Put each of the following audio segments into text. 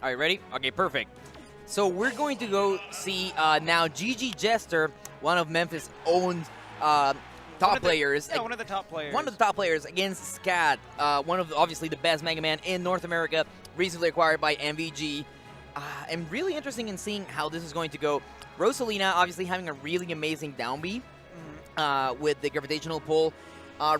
All right, ready? Okay, perfect. So we're going to go see now GG Jester, one of Memphis' own top players. Yeah, one of the top players. One of the top players against ScAtt, one of obviously the best Mega Man in North America, recently acquired by MVG. I'm really interested in seeing how this is going to go. Rosalina obviously having a really amazing down B with the gravitational pull.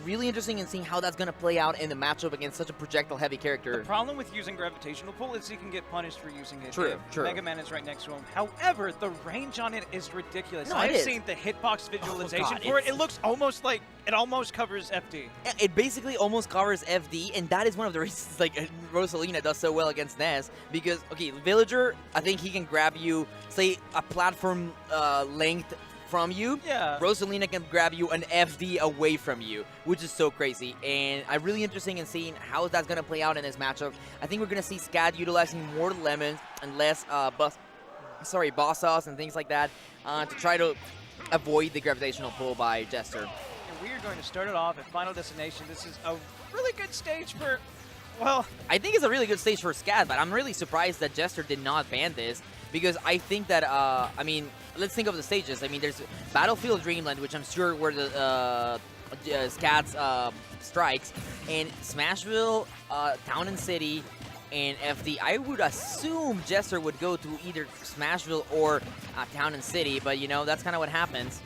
Really interesting in seeing how that's going to play out in the matchup against such a projectile-heavy character. The problem with using gravitational pull is he can get punished for using it. True. Megaman is right next to him. However, the range on it is ridiculous. No, I've seen the hitbox visualization for it. It looks almost like it almost covers FD. It basically almost covers FD, and that is one of the reasons like Rosalina does so well against Ness. Because, okay, Villager, I think he can grab you, say, a platform length from you. Yeah. Rosalina can grab you an FD away from you, which is so crazy. And I'm really interested in seeing how that's going to play out in this matchup. I think we're going to see ScAtt utilizing more lemons and less boss sauce and things like that to try to avoid the gravitational pull by Jester. And we are going to start it off at Final Destination. This is a really good stage for, well, I think it's a really good stage for ScAtt, but I'm really surprised that Jester did not ban this. Because I think that, I mean, let's think of the stages. I mean, there's Battlefield Dreamland, which I'm sure were the ScAtt's strikes, and Smashville, Town and City, and FD. I would assume Jester would go to either Smashville or Town and City, but, you know, that's kind of what happens.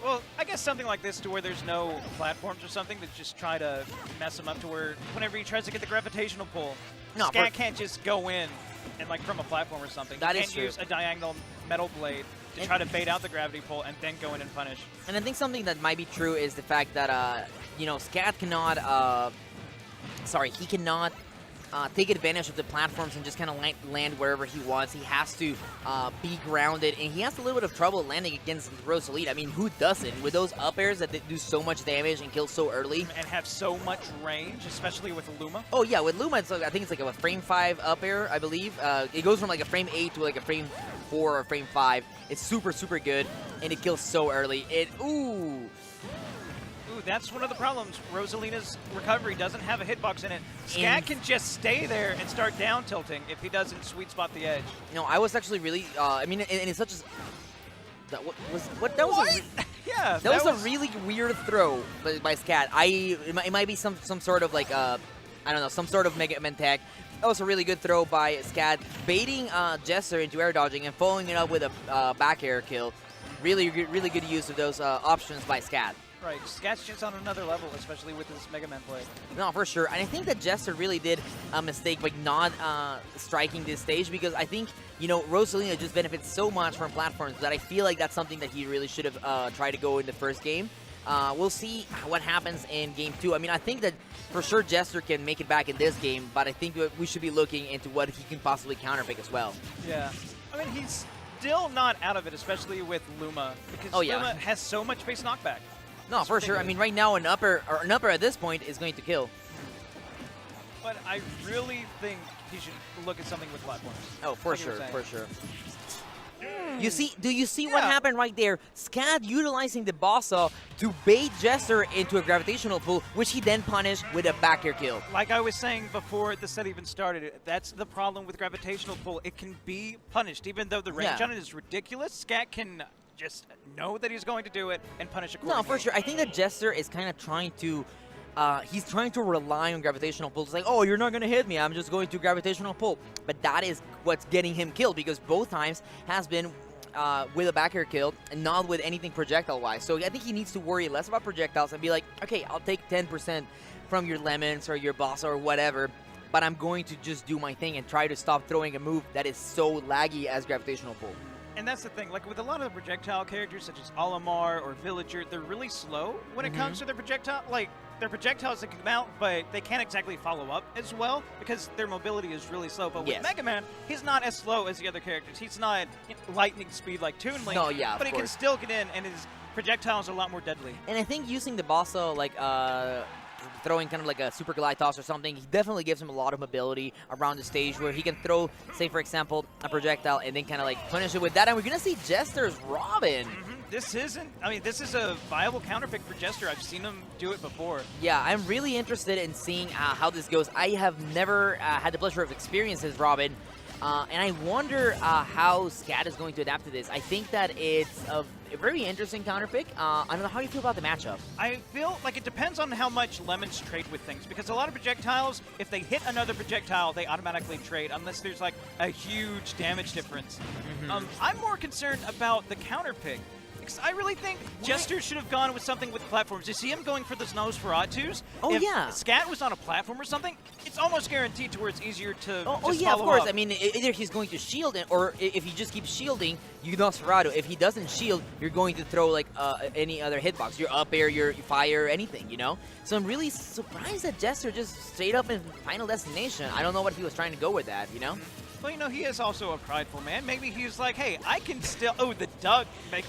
Well, I guess something like this to where there's no platforms or something that just try to mess him up to where whenever he tries to get the gravitational pull, ScAtt can't just go in and like from a platform or something. That you is can't true. use a diagonal metal blade to try to bait out the gravity pull and then go in and punish. And I think something that might be true is the fact that, you know, ScAtt cannot, he cannot take advantage of the platforms and just kind of land wherever he wants. He has to be grounded, and he has a little bit of trouble landing against Rosalina. I mean, who doesn't? With those up airs that they do so much damage and kill so early. And have so much range, especially with Luma. Oh, yeah, with Luma, it's like, I think it's like a frame 5 up air, I believe. It goes from like a frame 8 to like a frame 4 or frame 5. It's super, super good, and it kills so early. Ooh, that's one of the problems. Rosalina's recovery doesn't have a hitbox in it. ScAtt can just stay there and start down tilting if he doesn't sweet spot the edge. No, I was actually really, I mean, and it's such as, that was a really weird throw by ScAtt. It might be some sort of like, I don't know, some sort of Megaman tech. That was a really good throw by ScAtt, baiting Jester into air dodging and following it up with a back air kill. Really good use of those options by ScAtt. Right, ScAtt's just on another level, especially with his Mega Man play. No, for sure. And I think that Jester really did a mistake by not striking this stage, because I think, you know, Rosalina just benefits so much from platforms that I feel like that's something that he really should have tried to go in the first game. We'll see what happens in game 2. I mean, I think that for sure Jester can make it back in this game, but I think we should be looking into what he can possibly counterpick as well. Yeah. I mean, he's still not out of it, especially with Luma, because Luma has so much base knockback. No, for sure. I mean, right now an upper at this point is going to kill. But I really think he should look at something with platforms. Oh, for sure, for sure. Do you see what happened right there? ScAtt utilizing the boss saw to bait Jester into a gravitational pull, which he then punished with a back air kill. Like I was saying before the set even started, that's the problem with gravitational pull. It can be punished, even though the range on it is ridiculous. ScAtt can just know that he's going to do it and punish accordingly. No, for sure. I think that Jester is kind of trying to, he's trying to rely on gravitational pull. It's like, oh, you're not going to hit me. I'm just going to gravitational pull. But that is what's getting him killed, because both times has been with a back air kill and not with anything projectile-wise. So I think he needs to worry less about projectiles and be like, okay, I'll take 10% from your lemons or your boss or whatever, but I'm going to just do my thing and try to stop throwing a move that is so laggy as gravitational pull. And that's the thing, like with a lot of the projectile characters such as Olimar or Villager, they're really slow when it comes to their projectile. Like, their projectiles that come out, but they can't exactly follow up as well because their mobility is really slow. But with Mega Man, he's not as slow as the other characters. He's not lightning speed like Toon Link, but he can still get in, and his projectiles are a lot more deadly. And I think using the Bosso, like, throwing kind of like a super glide toss or something, he definitely gives him a lot of mobility around the stage where he can throw, say for example, a projectile and then kind of like punish it with that. And we're going to see Jester's Robin. This isn't, I mean, this is a viable counterpick for Jester. I've seen him do it before. Yeah, I'm really interested in seeing how this goes. I have never had the pleasure of experiencing his Robin. And I wonder how ScAtt is going to adapt to this. I think that it's a very interesting counter pick. I don't know how you feel about the matchup. I feel like it depends on how much lemons trade with things, because a lot of projectiles, if they hit another projectile, they automatically trade unless there's like a huge damage difference. I'm more concerned about the counter pick. Because I really think Jester should have gone with something with platforms. You see him going for those Nosferatus? Oh, if yeah. ScAtt was on a platform or something, it's almost guaranteed to where it's easier to just yeah, of follow course. up. I mean, either he's going to shield it, or if he just keeps shielding, you Nosferatu. If he doesn't shield, you're going to throw like any other hitbox. Your up air, your fire, anything, you know? So I'm really surprised that Jester just stayed up in Final Destination. I don't know what he was trying to go with that, you know? Well, you know, he is also a prideful man. Maybe he's like, hey, I can still... Oh, the duck.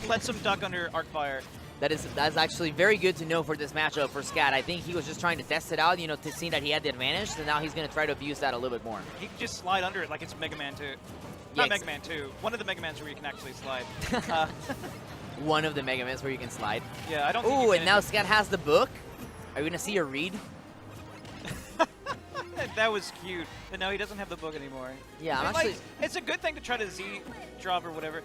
Let some duck under Arcfire. That's actually very good to know for this matchup for ScAtt. I think he was just trying to test it out, you know, to see that he had the advantage. So now he's going to try to abuse that a little bit more. He can just slide under it like it's Megaman 2. Not Megaman 2. One of the Megamans where you can actually slide. One of the Megamans where you can slide. Yeah, I don't think Ooh, and now ScAtt has the book. Are we going to see a read? That was cute. But no, he doesn't have the book anymore. Yeah, I'm like, actually... It's a good thing to try to Z drop or whatever.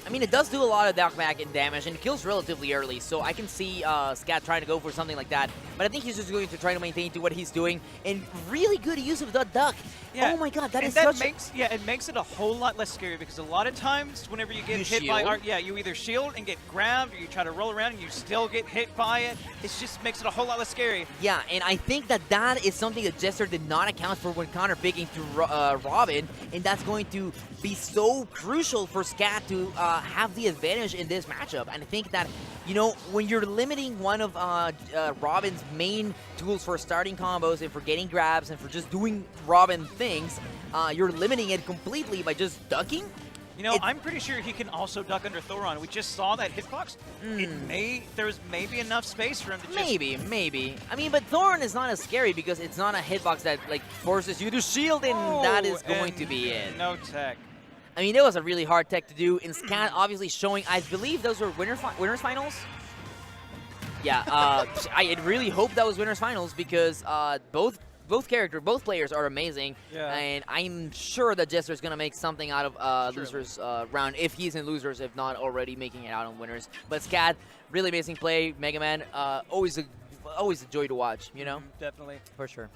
I mean, it does do a lot of knockback and damage, and it kills relatively early, so I can see ScAtt trying to go for something like that. But I think he's just going to try to maintain to what he's doing, and really good use of the duck. Yeah. Oh my god, that is that such makes it makes it a whole lot less scary, because a lot of times whenever you get hit by art, you either shield and get grabbed, or you try to roll around and you still get hit by it. It just makes it a whole lot less scary. Yeah, and I think that is something that Jester did not account for when counter picking through Robin, and that's going to be so crucial for ScAtt to have the advantage in this matchup. And I think that, you know, when you're limiting one of Robin's main tools for starting combos and for getting grabs and for just doing Robin things, you're limiting it completely by just ducking. You know, I'm pretty sure he can also duck under Thoron. We just saw that hitbox. There's maybe enough space for him to just... Maybe. I mean, but Thoron is not as scary because it's not a hitbox that like forces you to shield, and that is going to be it. No tech. I mean, it was a really hard tech to do. In ScAtt, obviously showing, I believe those were winners finals. Yeah, I really hope that was winners finals, because both players are amazing, and I'm sure that Jester is going to make something out of losers round, if he's in losers, if not already making it out on winners. But ScAtt, really amazing play. Megaman, always a joy to watch, you know? Definitely. For sure.